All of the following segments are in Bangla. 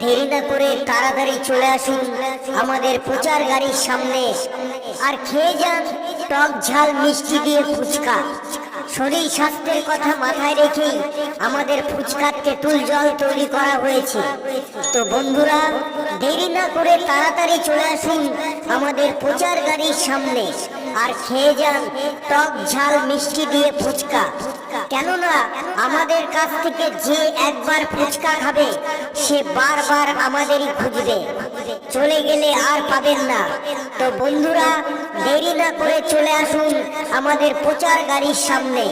দেরি না করে তাড়াতাড়ি চলে আসুন আমাদের প্রচার গাড়ির সামনে আর খেয়ে যান টক ঝাল মিষ্টি দিয়ে ফুচকা। শরীর স্বাস্থ্যের কথা মাথায় রেখেই আমাদের ফুচকার তেঁতুল জল তৈরি করা হয়েছে। তো বন্ধুরা, দেরি না করে তাড়াতাড়ি চলে আসুন আমাদের প্রচার গাড়ির সামনে আর খেয়ে যান টক ঝাল মিষ্টি দিয়ে ফুচকা। কেননা আমাদের কাছ থেকে যে একবার ফুচকা খাবে সে বারবার আমাদেরই খুঁজবে, চলে গেলে আর পাবেন না। তো বন্ধুরা, দেরি না করে চলে আসুন আমাদের প্রচার গাড়ির সামনে।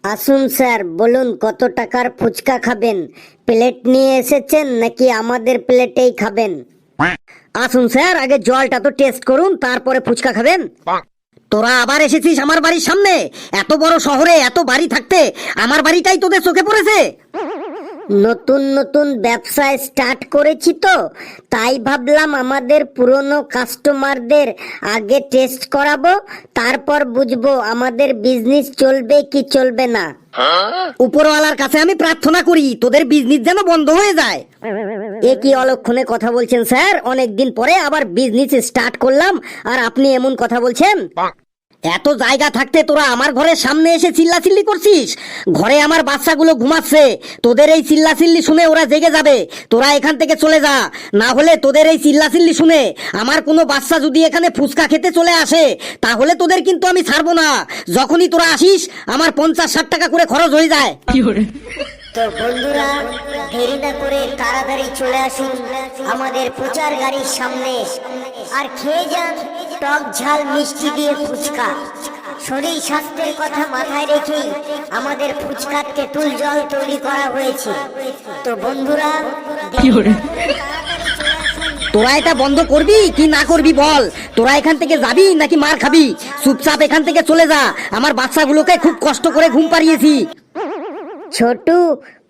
আসুন স্যার, বলুন কত টাকার ফুচকা খাবেন? প্লেট নিয়ে এসেছেন নাকি আমাদের প্লেটেই খাবেন? আসুন স্যার, আগে জলটা তো টেস্ট করুন, তারপরে ফুচকা খাবেন। তোরা আবার এসেছিস আমার বাড়ির সামনে? এত বড় শহরে এত বাড়ি থাকতে আমার বাড়িটাই তোদের চোখে পড়েছে? নতুন নতুন ব্যবসা স্টার্ট করেছি তো, তাই ভাবলাম আমাদের পুরনো কাস্টমারদের আগে টেস্ট করাবো, তারপর বুঝবো আমাদের বিজনেস চলবে কি চলবে না। উপরওয়ালার কাছে আমি প্রার্থনা করি তোদের বিজনেস যেন বন্ধ হয়ে যায়। এ কি অলক্ষণে কথা বলছেন স্যার? অনেকদিন পরে আবার বিজনেস স্টার্ট করলাম আর আপনি এমন কথা বলছেন? এত জায়গা থাকতে তোরা আমার ঘরের সামনে এসে চিল্লাচিল্লি করছিস। ঘরে আমার বাচ্চাগুলো ঘুমাচ্ছে, তোদের এই চিল্লাচিল্লি শুনে ওরা জেগে যাবে। তোরা এখান থেকে চলে যা, না হলে তোদের এই চিল্লাচিল্লি শুনে আমার কোনো বাচ্চা যদি এখানে ফুচকা খেতে চলে আসে তাহলে তোদের কিন্তু আমি ছাড়বো না। যখনই তোরা আসিস আমার 50-60 টাকা করে খরচ হয়ে যায়। তো বন্ধুরা, দেরি না করে তাড়াতাড়ি চলে আসুন আমাদের প্রচার গাড়ির সামনে আর খেয়ে যান টক ঝাল মিষ্টি দিয়ে ফুচকা। শরীর স্বাস্থ্যের কথা মাথায় রেখেই আমাদের ফুচকার তেঁতুল জল তৈরি করা হয়েছে। তো বন্ধুরা, তোরা এটা বন্ধ করবি কি না করবি বল? তোরা এখান থেকে যাবি নাকি মার খাবি? চুপচাপ এখান থেকে চলে যা, আমার বাচ্চাগুলোকে খুব কষ্ট করে ঘুম পাড়িয়েছি। ছোটু,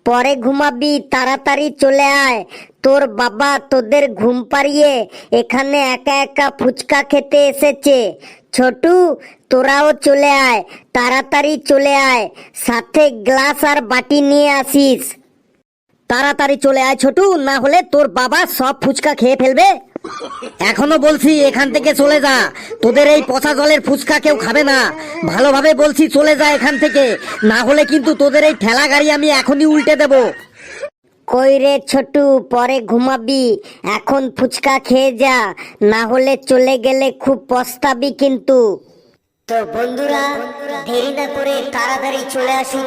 পরে ঘুমাবি, তাড়াতাড়ি চলে আয়। তোর বাবা তোদের ঘুম পাড়িয়ে এখানে একা একা ফুচকা খেতে এসেছে। ছোটু, তোরাও চলে আয়, তাড়াতাড়ি চলে আয়, সাথে গ্লাস আর বাটি নিয়ে আসিস। তাড়াতাড়ি চলে আয় ছোটু, না হলে তোর বাবা সব ফুচকা খেয়ে ফেলবে। এখনো বলছি এখান থেকে চলে যা, তোদের এই পচা জলের ফুচকা কেউ খাবে না। ভালোভাবে বলছি চলে যা এখান থেকে, না হলে কিন্তু তোদের এই ঠেলা গাড়ি আমি এখনই উল্টে দেব। কই রে ছোটু, পরে ঘুমাবি, এখন ফুচকা খেয়ে যা, না হলে চলে গেলে খুব পস্তাবি কিন্তু। তো বন্ধুরা, দেরি না করে তাড়াতাড়ি চলে আসুন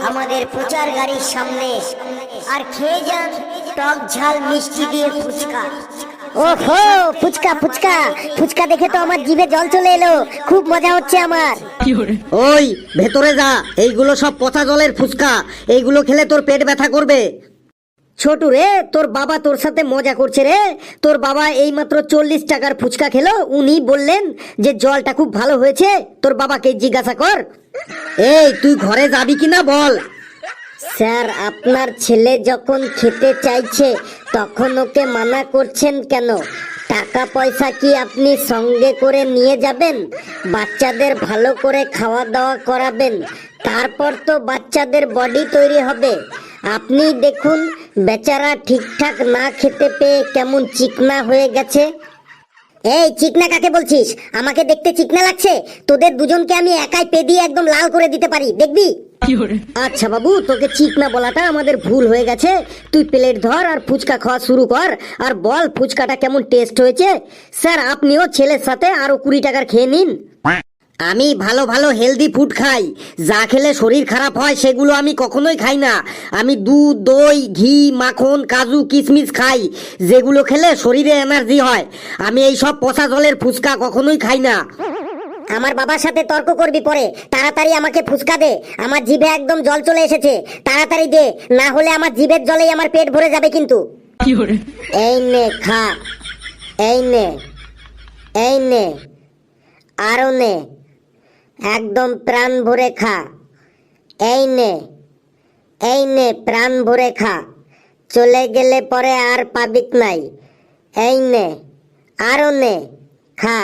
আমাদের প্রচার গাড়ির সামনে আর খেয়ে যান টক ঝাল মিষ্টি দিয়ে ফুচকা। ওহো, ফুচকা ফুচকা ফুচকা দেখে তো আমার জিভে জল চলে এলো, খুব মজা হচ্ছে আমার। ওই ভেতরে যা, এইগুলো সব পচা জলের ফুচকা, এইগুলো খেলে তোর পেট ব্যথা করবে। ছোটু রে, তোর বাবা তোর সাথে মজা করছে রে। তোর বাবা এইমাত্র 40 টাকার ফুচকা খেলো, উনি বললেন যে জলটা খুব ভালো হয়েছে। তোর বাবাকে জিজ্ঞাসা কর। এই তুই ঘরে যাবি কিনা বল? স্যার, আপনার ছেলে যখন খেতে চাইছে তখন ওকে মানা করছেন কেন? টাকা পয়সা কি আপনি সঙ্গে করে নিয়ে যাবেন? বাচ্চাদের ভালো করে খাওয়া দাওয়া করাবেন, তারপর তো বাচ্চাদের বডি তৈরি হবে। আপনি দেখুন, বেচারা ঠিকঠাক না খেতে পেয়ে কেমন চিকনা হয়ে গেছে। এই চিকনা কাকে বলছিস? আমাকে দেখতে চিকনা লাগছে? তোদের দুজনকে আমি একাই পে দিয়ে একদম লাল করে দিতে পারি, দেখবি? আচ্ছা বাবু, তোকে চিকনা বলাটা আমাদের ভুল হয়ে গেছে। তুই প্লেট ধর আর ফুচকা খাওয়া শুরু কর, আর বল ফুচকাটা কেমন টেস্ট হয়েছে। স্যার, আপনিও ছেলের সাথে আরো 20 টাকার খেয়ে নিন। আমি ভালো ভালো হেলদি ফুড খাই, যা খেলে শরীর খারাপ হয় সেগুলো আমি কখনোই খাই না। আমি দুধ, দই, ঘি, মাখন, কাজু, কিশমিশ খাই, যেগুলো খেলে শরীরে এনার্জি হয়। আমি এই সব পচা জলের ফুচকা কখনোই খাই না। আমার বাবার সাথে তর্ক করবি পরে। তাড়াতাড়ি আমাকে ফুচকা দে, আমার জিভে একদম জল চলে এসেছে। তাড়াতাড়ি দে, না হলে আমার জিভের জলেই আমার পেট ভরে যাবে কিন্তু। এই নে খা, এই নে, এই নে, আরো নে, একদম প্রাণ ভরে খা। এই নে, এই নে, প্রাণ ভরে খা, চলে গেলে পরে আর পাবিক নাই। এই নে, আরো নে, খা।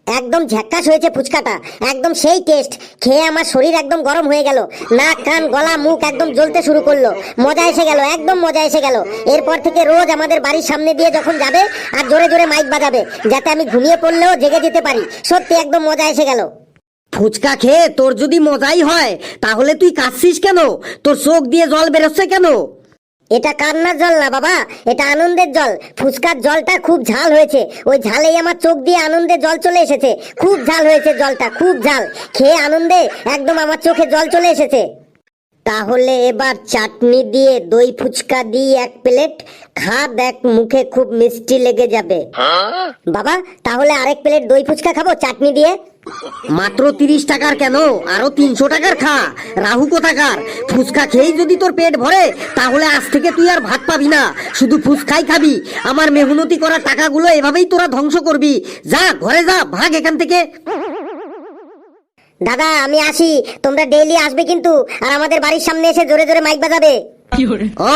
একদম ঝাক্কাস হয়েছে ফুচকাটা, একদম সেই টেস্ট। খেয়ে আমার শরীর একদম গরম হয়ে গেল, নাক কান গলা মুখ একদম জ্বলতে শুরু করলো। মজা এসে গেল, একদম মজা এসে গেল। এরপর থেকে রোজ আমাদের বাড়ির সামনে দিয়ে যখন যাবে আর জোরে জোরে মাইক বাজাবে, যাতে আমি ঘুমিয়ে পড়লেও জেগে যেতে পারি। সত্যি একদম মজা এসে গেল। ফুচকা খেয়ে তোর যদি মজাই হয় তাহলে তুই কাঁদছিস কেন? তোর চোখ দিয়ে জল বেরোচ্ছে কেন? এটা কান্নার জল না বাবা, এটা আনন্দের জল। ফুচকার জলটা খুব ঝাল হয়েছে, ওই ঝালেই আমার চোখ দিয়ে আনন্দে জল চলে এসেছে। খুব ঝাল হয়েছে জলটা, খুব ঝাল। খেয়ে আনন্দে একদম আমার চোখে জল চলে এসেছে। তাহলে এবার চাটনি দিয়ে দই ফুচকা দিয়ে এক প্লেট খা, দেখ মুখে খুব মিষ্টি লেগে যাবে। বাবা তাহলে আরেক প্লেট দই ফুচকা খাবো চাটনি দিয়ে। মাত্র 30 টাকার কেন, আরো 300 টাকার খা। রাহু কোথাকার, ফুচকা খেয়েই যদি তোর পেট ভরে তাহলে আজ থেকে তুই আর ভাত পাবি না, শুধু ফুচকাই খাবি। আমার মেহনতি করা টাকাগুলো এভাবেই তোরা ধ্বংস করবি। যা ঘরে যা, ভাগ এখান থেকে। দাদা আমি আসি, তোমরা ডেইলি আসবে কিন্তু, আর আমাদের বাড়ির সামনে এসে জোরে জোরে মাইক বাজাবে।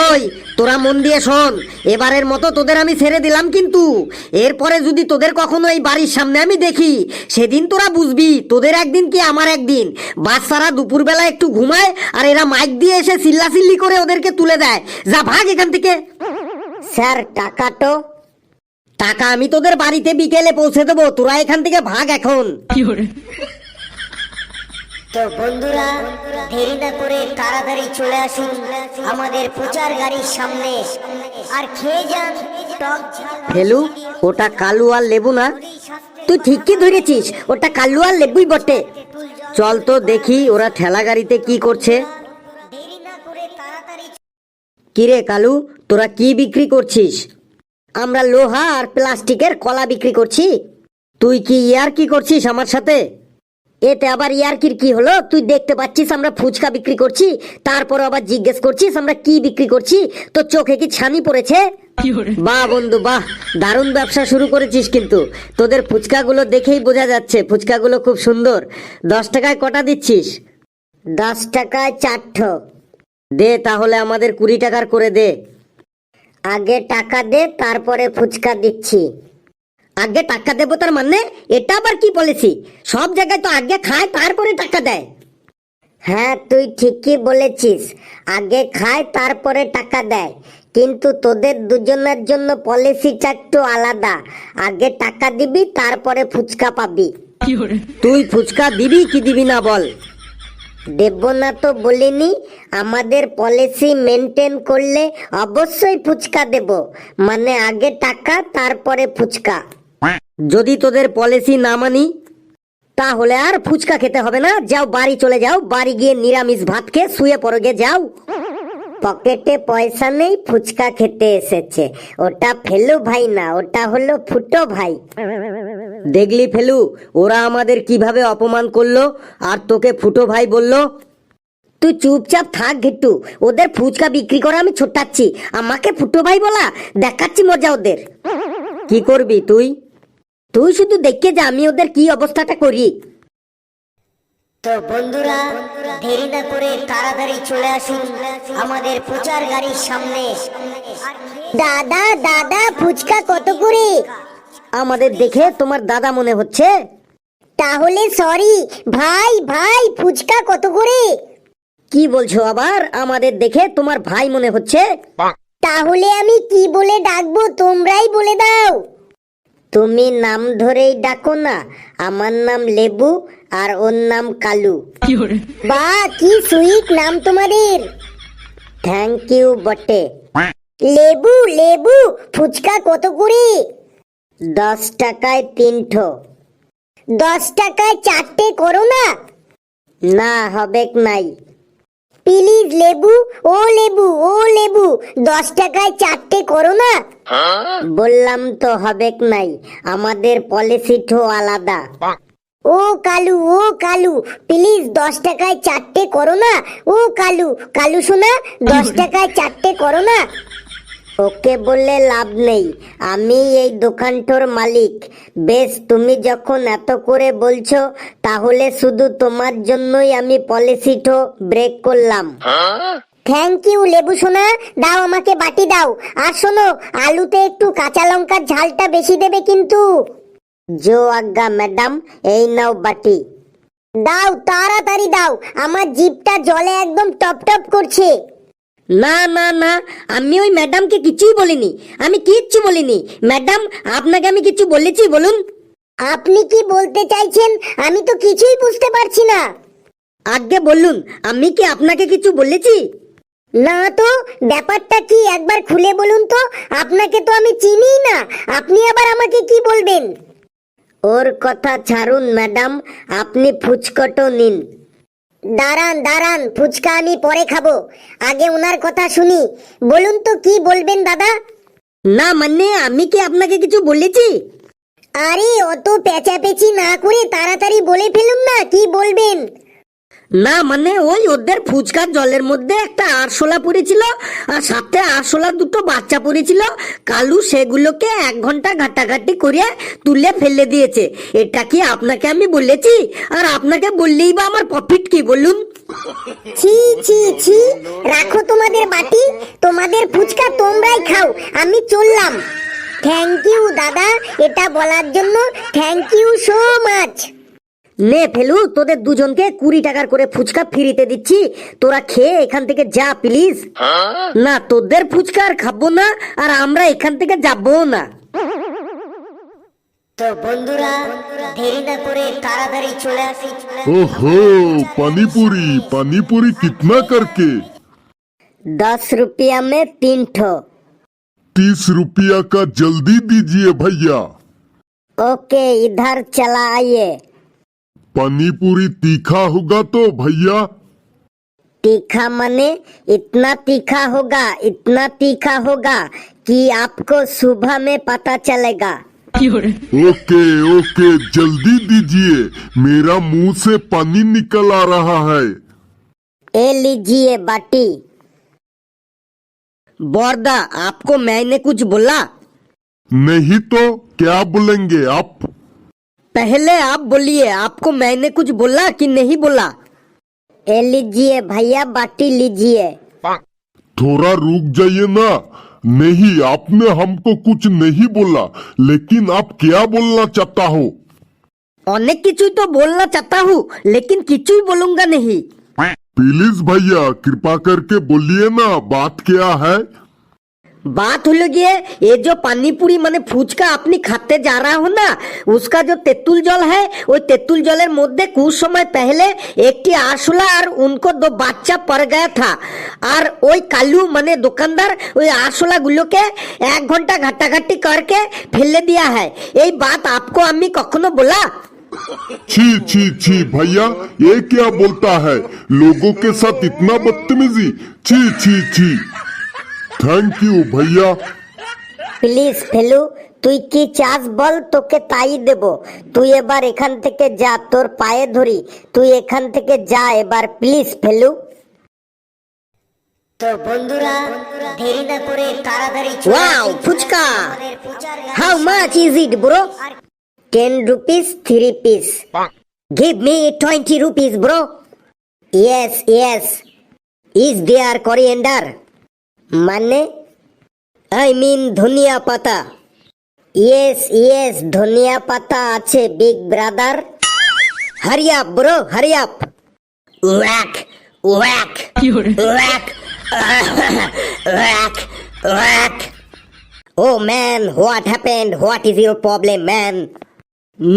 ওই তোরা মন দিয়ে শোন, এবারের মতো তোদের আমি ছেড়ে দিলাম, কিন্তু এরপরে যদি তোদের কখনো এই বাড়ির সামনে আমি দেখি, সেদিন তোরা বুঝবি তোদের একদিন কি আমার একদিন। বাচ্চারা দুপুরবেলা একটু ঘুমায় আর এরা মাইক দিয়ে এসে চিল্লাচিল্লি করে ওদেরকে তুলে দেয়। যা ভাগ এখান থেকে। স্যার টাকা তো? টাকা আমি তোদের বাড়িতে বিকেলে পৌঁছে দেবো, তোরা এখান থেকে ভাগ এখন। তো বন্ধুরা দেরি না করে তাড়াতাড়ি চলে আসুন আমাদের প্রচার গাড়ির সামনে, আর খেয়ে যান টক ঝাল। ফেলু, ওটা কালু আর লেবু না? তুই ঠিকই ধরেছিস, ওটা কালু আর লেবুই বটে। চল তো দেখি ওরা ঠেলা গাড়িতে কি করছে। দেরি না করে তাড়াতাড়ি। কিরে কালু, তোরা কি বিক্রি করছিস? আমরা লোহা আর প্লাস্টিকের কলা বিক্রি করছি। তুই কি ইয়ার কি করছিস আমার সাথে? এতে আবার ইয়ারকির কি হলো? তুই দেখতে পাচ্ছিস আমরা ফুচকা বিক্রি করছি, তারপর আবার জিজ্ঞেস করছিস আমরা কি বিক্রি করছি? তো চোখে কি ছানি পড়েছে? বাহ বন্ধু বাহ, দারুণ ব্যবসা শুরু করেছিস কিন্তু। তোদের ফুচকাগুলো দেখেই বোঝা যাচ্ছে ফুচকাগুলো খুব সুন্দর। 10 টাকায় কটা দিচ্ছিস? 10 টাকায় 4ঠো। দে তাহলে আমাদের 20 টাকার করে দে। আগে টাকা দে, তারপরে ফুচকা দিচ্ছি। আগে টাকা দেবো তার মানে? এটা আবার কি পলিসি? সব জায়গায় তো আগে খায় তারপরে টাকা দেয়। হ্যাঁ তুই ঠিকই বলেছিস, আগে খায় তারপরে টাকা দেয়, কিন্তু তোদের দুজনের জন্য পলিসিটা একটু আলাদা। আগে টাকা দিবি, তারপরে ফুচকা পাবি। তুই ফুচকা দিবি কি দিবি না বল? দেব না তো বলিনি, আমাদের পলিসি মেনটেন করলে অবশ্যই ফুচকা দেব। মানে আগে টাকা তারপরে ফুচকা। যদি তোদের পলিসি না মানি তাহলে আর ফুচকা খেতে হবে না। যাও বাড়ি চলে যাও, বাড়ি গিয়ে নিরামিষ ভাত খেয়ে শুয়ে পড়ো গে, যাও। পকেটে পয়সা নেই, ফুচকা খেতে এসেছে। ওটা ফেলু ভাই না, ওটা হলো ফুটো ভাই। দেখলি ফেলু, ওরা আমাদের কিভাবে অপমান করলো আর তোকে ফুটো ভাই বললো। তুই চুপচাপ থাক ঘিট্টু, ওদের ফুচকা বিক্রি করা আমি ছোটাচ্ছি, আমাকে ফুটো ভাই বলা? দেখাচ্ছি মজা ওদের। কি করবি তুই? তুই শুধু দেখে যা আমি ওদের কি অবস্থাটা করি। তো বন্ধুরা দেরি না করে তাড়াতাড়ি চলে আসুন আমাদের প্রচার গাড়ির সামনে। দাদা দাদা ফুচকা কত করে? আমাদের দেখে তোমার দাদা মনে হচ্ছে? তাহলে সরি ভাই, ভাই ফুচকা কত করে? কি বলছো আবার? আমাদের দেখে তোমার ভাই মনে হচ্ছে? তাহলে আমি কি বলে ডাকবো, তোমরাই বলে দাও। তুমি নাম ধরেই ডাকো না, আমার নাম লেবু আর ওর নাম কালু। বাহ কি সুইট নাম তোমাদের। থ্যাংক ইউ বটে। লেবু লেবু ফুচকা কত করে? 10 টাকায় 3ঠো। 10 টাকায় 4টে করো না। না হবেক নাই। প্লিজ লেবু, ও লেবু, ও লেবু 10 টাকায় 4টে করো না। বললাম তো হবেক নাই, আমাদের পলিসিটো আলাদা। ও কালু, ও কালু প্লিজ 10 টাকায় 4টে করো না। ও কালু, কালু শোনা 10 টাকায় 4টে করো না। ওকে বললে লাভ নেই, আমি এই দোকানটোর মালিক। বেশ তুমি যখন এত করে বলছো তাহলে শুধু তোমার জন্যই আমি পলিসিটো ব্রেক করলাম। থ্যাংক ইউ লেবু সোনা, দাও আমাকে বাটি দাও। আর শোনো, আলুতে একটু কাঁচা লঙ্কার ঝালটা বেশি দেবে কিন্তু। জো আজ্ঞা ম্যাডাম, এই নাও বাটি। দাও, তাড়াতাড়ি দাও, আমার জিভটা জলে একদম টপ টপ করছে। না না না, আমি ওই ম্যাডামকে কিছুই বলিনি, আমি কিচ্ছু বলিনি। ম্যাডাম, আপনাকে আমি কিছু বলেছি বলুন? আপনি কি বলতে চাইছেন আমি তো কিছুই বুঝতে পারছি না। আগে বলুন, আমি কি আপনাকে কিছু বলেছি? না তো, ব্যাপারটা কি একবার খুলে বলুন তো। আপনাকে তো আমি চিনিই না, আপনি আবার আমাকে কি বলবেন? ওর কথা ছাড়ুন ম্যাডাম, আপনি ফুচকাটো নিন। দাঁড়ান দাঁড়ান, ফুচকা আমি পরে খাবো, আগে ওনার কথা শুনি। বলুন তো কি বলবেন দাদা? না মানে আমি কি আপনাকে কিছু বলেছি? আরে অত পেঁচাপেচি না করে তাড়াতাড়ি বলে ফেলুন না কি বলবেন। না মানে ওই ওদের ফুচকার জলের মধ্যে একটা আরশোলা পড়েছিল, আর সাথে আরশোলা দুটো বাচ্চা পড়েছিল। কালু সেগুলোকে 1 ঘন্টা ঘাটাঘাটি করে তুলে ফেলে দিয়েছে। এটা কি আপনাকে আমি বলেছি? আর আপনাকে বললেই বা আমার প্রফিট কি বলুন? ছি ছি ছি, রাখো তোমাদের বাটি, তোমাদের ফুচকা তোমরাই খাও, আমি চললাম। থ্যাংক ইউ দাদা, এটা বলার জন্য থ্যাংক ইউ সো মাচ। নে ফেলু, তোদের দুজনকে 20 টাকার করে ফুচকা ফ্রিতে দিচ্ছি, তোরা খেয়ে এখান থেকে যা প্লিজ। না, তোদের ফুচকা আর খাবো না, আর আমরা এখান থেকে যাবো না। তো বন্ধুরা, দেরি না করে তাড়াতাড়ি চলে আসি। ओहो पानीपुरी पानीपुरी कितना करके? 10 रुपया में 3 ठो। 30 रुपया का जल्दी दीजिए भैया। ओके, इधर चला आइए। पानीपुरी तीखा होगा तो भैया? तीखा मने इतना तीखा होगा, इतना तीखा होगा कि आपको सुबह में पता चलेगा। ओके ओके, जल्दी दीजिए, मेरा मुंह से पानी निकल आ रहा है। ए लीजिए बाटी। बॉर्दा, आपको मैंने कुछ बोला? नहीं तो क्या बोलेंगे आप? पहले आप बोलिए, आपको मैंने कुछ बोला कि नहीं बोला? ए लीजिए भैया, बाटी लीजिए। थोड़ा रुक जाइए ना। नहीं, आपने हमको कुछ नहीं बोला, लेकिन आप क्या बोलना चाहता हो? অনেক কিছুই তো बोलना चाहता हूँ, लेकिन কিছুই बोलूंगा नहीं। प्लीज भैया कृपा करके बोलिए ना, बात क्या है? बात হলো গিয়ে, ये जो पानीपुरी মানে ফুচকা আপনি খাতে जा रहा हो ना, उसका जो तेतुल जल है, ওই তেতুল জলের মধ্যে कुछ समय पहले একটি আরশোলা আর उनको 2 বাচ্চা पड़ गया था। আর ওই কালু মানে দোকানদার ওই আরশোলা গুলোকে 1 ঘন্টা ঘাটাঘাটি करके ফেলে दिया है। এই बात आपको আমি কখনো বলা? छी छी छी भैया, ये क्या बोलता है? लोगों के साथ इतना बदतमीजी, छी छी छी। थैंक यू भैया। প্লিজ ফেলু, তুই কি চাস বল, তোকে তাই দেব। তুই এবার এখান থেকে যা, তোর পায়ে ধরি, তুই এখান থেকে যা এবার প্লিজ ফেলু। তো বন্ধুরা, দেরি না করে তাড়াতাড়ি wow, phuchka! How much is it bro? 10 rupees 3 piece. Give me 20 rupees bro. Yes yes. Is there coriander? মানে I mean ধনিয়া পাতা। Yes yes, ধনিয়া পাতা আছে big brother. Hurry up bro, hurry up. Whack whack whack whack whack. Oh man, what happened? What is your problem man?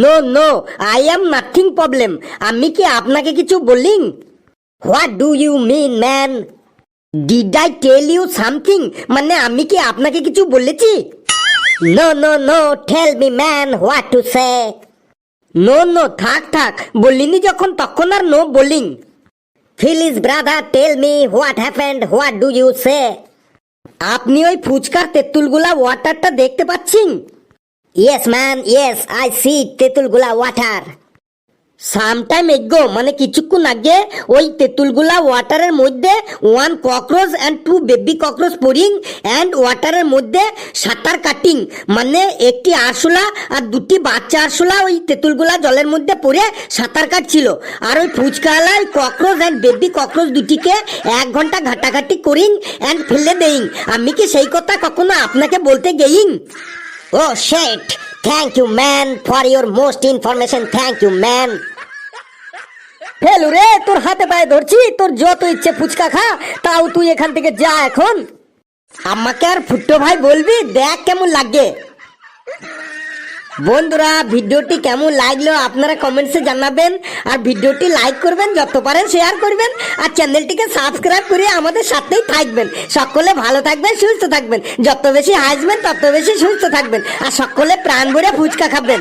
No no, I am nothing problem. আমি কি আপনাকে কিছু bowling? What do you mean man? Did I tell you something? মানে আমি কি আপনাকে কিছু বলেছি? No no no, tell me man what to say. No no, থাক থাক, বলিনি যখন তখন আর নো বলিং। Please brother, tell me what happened, what do you say? আপনি ওই ফুচকার তেঁতুলগুলা ওয়াটারটা দেখতে পাচ্ছেন? Yes man, yes, I see তেঁতুলগুলা ওয়াটার। সামটাইম এগো মানে কিছুক্ষণ আগে ওই তেঁতুলগুলা ওয়াটারের মধ্যে 1 cockroach and 2 baby cockroach pouring and ওয়াটারের মধ্যে সাঁতার কাটিং, মানে একটি আরশোলা আর 2টি বাচ্চা আরশোলা ওই তেঁতুলগুলা জলের মধ্যে পড়ে সাঁতার কাটছিল। আর ওই ফুচকাওয়ালা ওই ককরোচ এন্ড বেবি ককরোচ দুটিকে 1 ঘন্টা ঘাটাঘাটি করিং এন্ড ফেলে দেইং। আমি কি সেই কথা কখনো আপনাকে বলতে going? Oh shit, thank you man for your most information, thank you man. Felu রে, তোর হাতে পায়ে ধরছি, তোর যত ইচ্ছে ফুচকা খা, তাও তুই এখান থেকে যা এখন। আমাকে আর ফুট্টো ভাই বলবি, দেখ কেমন লাগে। বন্ধুরা, ভিডিওটি কেমন লাগলো আপনারা কমেন্টসে জানাবেন, আর ভিডিওটি লাইক করবেন, যত পারেন শেয়ার করবেন, আর চ্যানেলটিকে সাবস্ক্রাইব করে আমাদের সাথেই থাকবেন। সকলে ভালো থাকবেন, সুস্থ থাকবেন, যত বেশি হাসবেন তত বেশি সুস্থ থাকবেন, আর সকলে প্রাণ ভরে ফুচকা খাবেন।